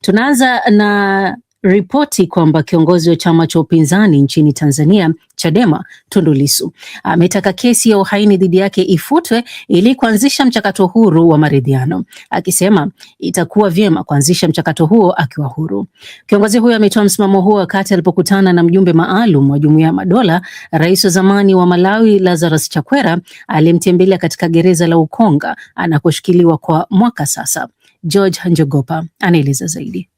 Tunaanza na ripoti kwamba kiongozi wa chama cha upinzani nchini Tanzania Chadema Tundu Lissu ametaka kesi ya uhaini dhidi yake ifutwe ili kuanzisha mchakato huru wa maridhiano, akisema itakuwa vyema kuanzisha mchakato huo akiwa huru. Kiongozi huyo ametoa msimamo huo wakati alipokutana na mjumbe maalum wa Jumuiya ya Madola, rais wa zamani wa Malawi Lazarus Chakwera, aliyemtembelea katika gereza la Ukonga anakoshikiliwa kwa mwaka sasa. George Njogopa anaeleza zaidi.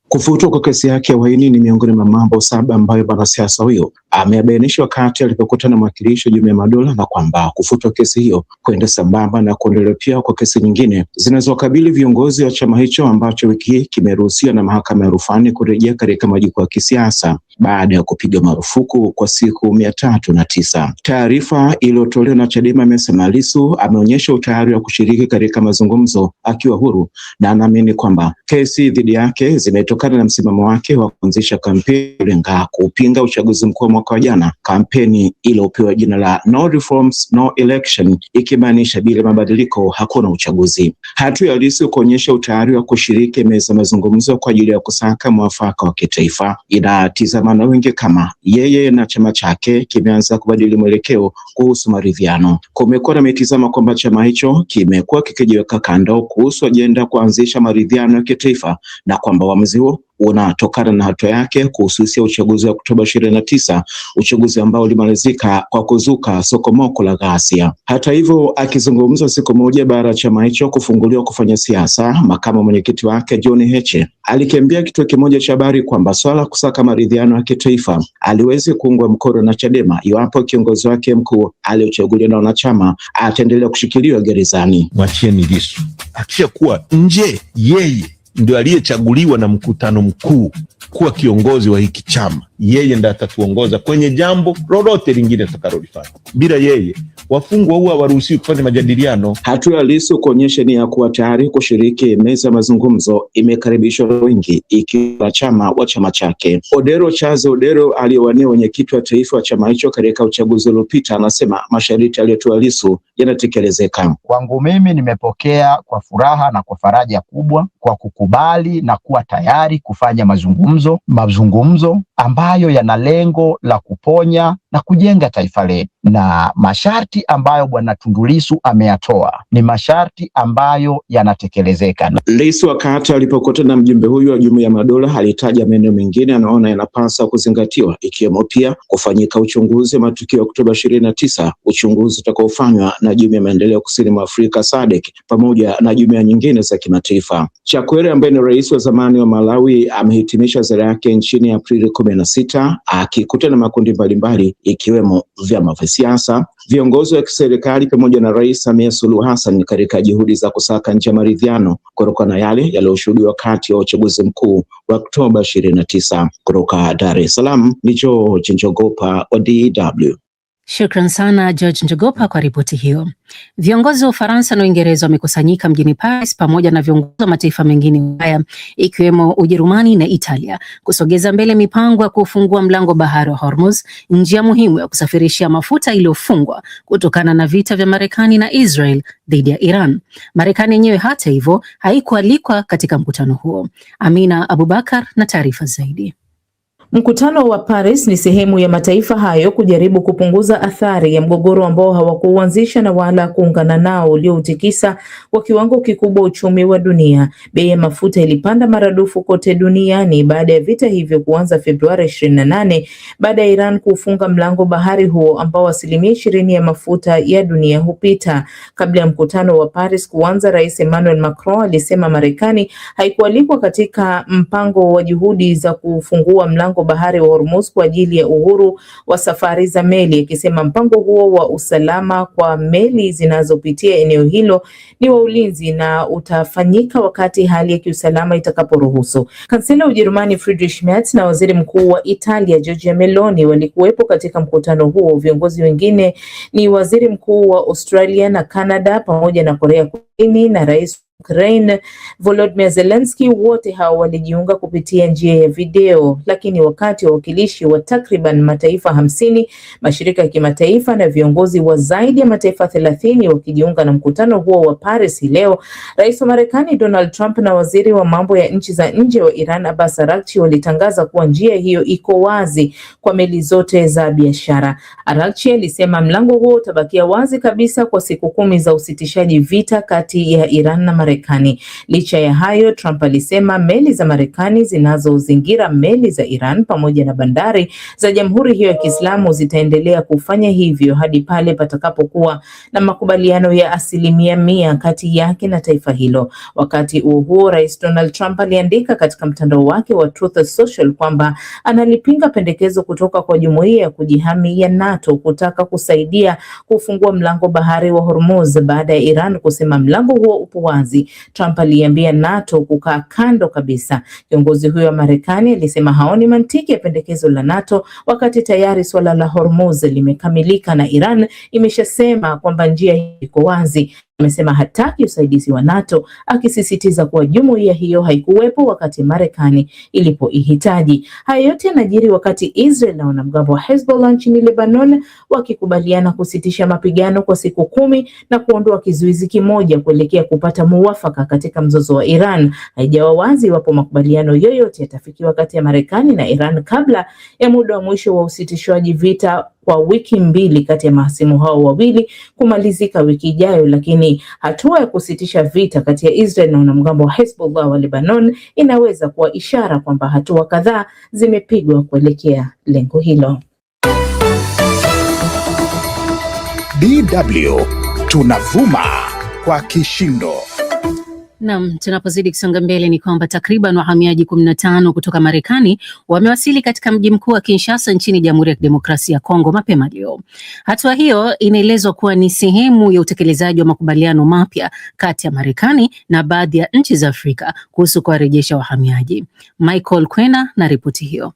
Kufutwa kwa kesi yake ya uhaini ni miongoni mwa mambo 7 ambayo mwanasiasa huyo ameyabainisha wakati alipokutana na mwakilishi wa Jumuiya ya Madola, na kwamba kufutwa kesi hiyo kwenda sambamba na kuondolewa pia kwa kesi nyingine zinazokabili viongozi wa chama hicho ambacho wiki hii kimeruhusiwa na mahakama ya rufani kurejea katika majukwaa ya kisiasa baada ya kupiga marufuku kwa siku 309. Taarifa iliyotolewa na Chadema imesema Lissu ameonyesha utayari wa kushiriki katika mazungumzo akiwa huru, na anaamini kwamba kesi dhidi yake zimetokana na msimamo wake wa kuanzisha kampeni lenga kupinga uchaguzi mkuu mwaka wa jana, kampeni iliyopewa jina la No Reforms No Election, ikimaanisha bila mabadiliko hakuna uchaguzi. Hatua ya Lissu kuonyesha utayari wa kushiriki meza mazungumzo kwa ajili ya kusaka mwafaka wa kitaifa inatizama na wengi kama yeye na chama chake kimeanza kubadili mwelekeo kuhusu maridhiano. Kumekuwa na mitazamo kwamba chama hicho kimekuwa kikijiweka kando kuhusu ajenda kuanzisha maridhiano ya kitaifa, na kwamba uamuzi huo unatokana na hatua yake kuhususia uchaguzi wa Oktoba 29, uchaguzi ambao ulimalizika kwa kuzuka sokomoko la ghasia. Hata hivyo, akizungumza siku moja baada ya chama hicho kufunguliwa kufanya siasa, makamu mwenyekiti wake John Heche alikiambia kituo kimoja cha habari kwamba swala kusaka maridhiano ya kitaifa aliwezi kuungwa mkono na Chadema iwapo kiongozi wake mkuu aliyochaguliwa na wanachama ataendelea kushikiliwa gerezani. Mwachieni Lissu, akishakuwa nje, yeye ndio aliyechaguliwa na mkutano mkuu kuwa kiongozi wa hiki chama. Yeye ndiye atatuongoza kwenye jambo lolote lingine tutakalolifanya. Bila yeye wafungwa huwa hawaruhusiwi kufanya majadiliano. Hatua ya Lissu kuonyesha nia ya kuwa tayari kushiriki meza ya mazungumzo imekaribishwa na wengi, ikiwa chama wa chama chake. Odero Chazo Odero aliyewania wenyekiti wa taifa wa chama hicho katika uchaguzi uliopita anasema masharti aliyotoa Lissu yanatekelezeka. Kwangu mimi nimepokea kwa furaha na kwa faraja kubwa kwa kukubali na kuwa tayari kufanya mazungumzo ambayo yana lengo la kuponya na kujenga taifa letu, na masharti ambayo Bwana Tundu Lissu ameyatoa ni masharti ambayo yanatekelezeka. Lissu wakati alipokutana na mjumbe huyu wa Jumuiya ya Madola alitaja maeneo mengine anaona yanapaswa kuzingatiwa, ikiwemo pia kufanyika uchunguzi wa matukio ya Oktoba 29, uchunguzi utakaofanywa na Jumuiya ya Maendeleo Kusini mwa Afrika SADC pamoja na jumuiya nyingine za kimataifa. Chakwera ambaye ni rais wa zamani wa Malawi amehitimisha ziara yake nchini Aprili 16 akikutana na makundi mbalimbali ikiwemo vyama vya siasa, viongozi wa kiserikali pamoja na Rais Samia Suluhu Hassan katika juhudi za kusaka njia maridhiano kutokana na yale yaliyoshuhudiwa wakati wa uchaguzi mkuu wa Oktoba 29. Kutoka Dar es Salaam ni George Njogopa wa DW. Shukran sana George Njogopa kwa ripoti hiyo. Viongozi wa Ufaransa na Uingereza wamekusanyika mjini Paris pamoja na viongozi wa mataifa mengine Ulaya ikiwemo Ujerumani na Italia kusogeza mbele mipango ya kufungua mlango bahari wa Hormuz, njia muhimu ya kusafirishia mafuta iliyofungwa kutokana na vita vya Marekani na Israel dhidi ya Iran. Marekani yenyewe hata hivyo haikualikwa katika mkutano huo. Amina Abubakar na taarifa zaidi. Mkutano wa Paris ni sehemu ya mataifa hayo kujaribu kupunguza athari ya mgogoro ambao hawakuuanzisha na wala kuungana nao ulioutikisa kwa kiwango kikubwa uchumi wa dunia. Bei ya mafuta ilipanda maradufu kote duniani baada ya vita hivyo kuanza Februari 28 baada ya Iran kufunga mlango bahari huo ambao 20% ya mafuta ya dunia hupita. Kabla ya mkutano wa Paris kuanza, Rais Emmanuel Macron alisema Marekani haikualikwa katika mpango wa juhudi za kufungua mlango bahari wa Hormuz kwa ajili ya uhuru wa safari za meli, akisema mpango huo wa usalama kwa meli zinazopitia eneo hilo ni wa ulinzi na utafanyika wakati hali ya kiusalama itakaporuhusu. Kansela wa Ujerumani Friedrich Merz na Waziri Mkuu wa Italia Giorgia Meloni walikuwepo katika mkutano huo. Viongozi wengine ni Waziri Mkuu wa Australia na Canada pamoja na Korea Kusini na Rais Ukraine Volodymyr Zelensky, wote hao walijiunga kupitia njia ya video. Lakini wakati wawakilishi wa takriban mataifa 50, mashirika ya kimataifa na viongozi wa zaidi ya mataifa 30 wakijiunga na mkutano huo wa Paris leo, Rais wa Marekani Donald Trump na waziri wa mambo ya nchi za nje wa Iran Abbas Araghchi walitangaza kuwa njia hiyo iko wazi kwa meli zote za biashara. Araghchi alisema mlango huo utabakia wazi kabisa kwa siku 10 za usitishaji vita kati ya Iran na Marekani. Licha ya hayo, Trump alisema meli za Marekani zinazozingira meli za Iran pamoja na bandari za Jamhuri hiyo ya Kiislamu zitaendelea kufanya hivyo hadi pale patakapokuwa na makubaliano ya 100% kati yake na taifa hilo. Wakati huo, Rais Donald Trump aliandika katika mtandao wake wa Truth Social kwamba analipinga pendekezo kutoka kwa jumuiya ya kujihami ya NATO kutaka kusaidia kufungua mlango bahari wa Hormuz baada ya Iran kusema mlango huo upo wazi. Trump aliambia NATO kukaa kando kabisa. Kiongozi huyo wa Marekani alisema haoni mantiki ya pendekezo la NATO wakati tayari swala la Hormuz limekamilika na Iran imeshasema kwamba njia hii iko wazi. Amesema hataki usaidizi wa NATO, akisisitiza kuwa jumuiya hiyo haikuwepo wakati Marekani ilipoihitaji. Haya yote yanajiri wakati Israel na wanamgambo wa Hezbollah nchini Lebanon wakikubaliana kusitisha mapigano kwa siku 10 na kuondoa kizuizi kimoja kuelekea kupata muafaka katika mzozo wa Iran. Haijawa wazi iwapo makubaliano yoyote yatafikiwa kati ya Marekani na Iran kabla ya muda wa mwisho wa usitishwaji vita kwa wiki 2 kati ya mahasimu hao wawili kumalizika wiki ijayo, lakini hatua ya kusitisha vita kati ya Israel na wanamgambo wa Hezbollah wa Lebanon inaweza kuwa ishara kwamba hatua kadhaa zimepigwa kuelekea lengo hilo. DW tunavuma kwa kishindo. Naam, tunapozidi kusonga mbele ni kwamba takriban wahamiaji 15 kutoka Marekani wamewasili katika mji mkuu wa Kinshasa nchini Jamhuri ya Kidemokrasia ya Kongo mapema leo. Hatua hiyo inaelezwa kuwa ni sehemu ya utekelezaji wa makubaliano mapya kati ya Marekani na baadhi ya nchi za Afrika kuhusu kuwarejesha wahamiaji. Michael Kwena na ripoti hiyo.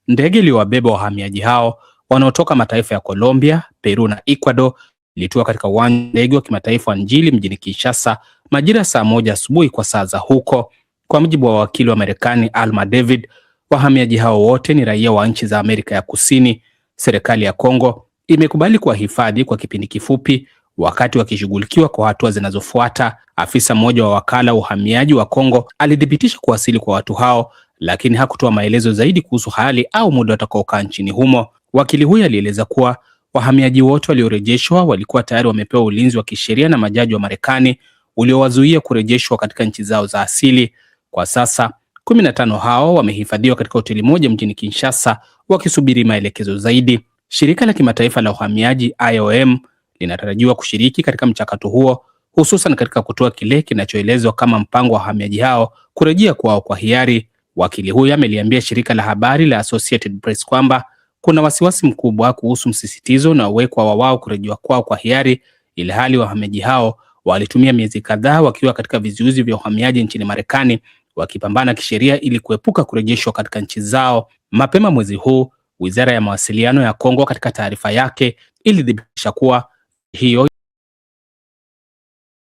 Ndege iliyowabeba wahamiaji hao wanaotoka mataifa ya Colombia, Peru na Ecuador ilitua katika uwanja wa ndege wa kimataifa wa Njili mjini Kinshasa majira saa 1 asubuhi kwa saa za huko. Kwa mujibu wa wakili wa Marekani Alma David, wahamiaji hao wote ni raia wa nchi za Amerika ya Kusini. Serikali ya Kongo imekubali kuwahifadhi kwa kipindi kifupi wakati wakishughulikiwa kwa hatua zinazofuata. Afisa mmoja wa wakala wa uhamiaji wa Kongo alithibitisha kuwasili kwa watu hao, lakini hakutoa maelezo zaidi kuhusu hali au muda watakaokaa nchini humo. Wakili huyo alieleza kuwa wahamiaji wote waliorejeshwa walikuwa tayari wamepewa ulinzi wa kisheria na majaji wa Marekani uliowazuia kurejeshwa katika nchi zao za asili. Kwa sasa 15 hao wamehifadhiwa katika hoteli moja mjini Kinshasa wakisubiri maelekezo zaidi. Shirika la kimataifa la uhamiaji IOM linatarajiwa kushiriki katika mchakato huo, hususan katika kutoa kile kinachoelezwa kama mpango wa wahamiaji hao kurejea kwao kwa hiari. Wakili huyo ameliambia shirika la habari la Associated Press kwamba kuna wasiwasi mkubwa kuhusu msisitizo na uwekwa wa wao kurejea kwao kwa hiari, ili hali wahamiaji hao walitumia miezi kadhaa wakiwa katika vizuizi vya uhamiaji nchini Marekani wakipambana kisheria ili kuepuka kurejeshwa katika nchi zao. Mapema mwezi huu, Wizara ya Mawasiliano ya Kongo katika taarifa yake ilithibitisha kuwa hiyo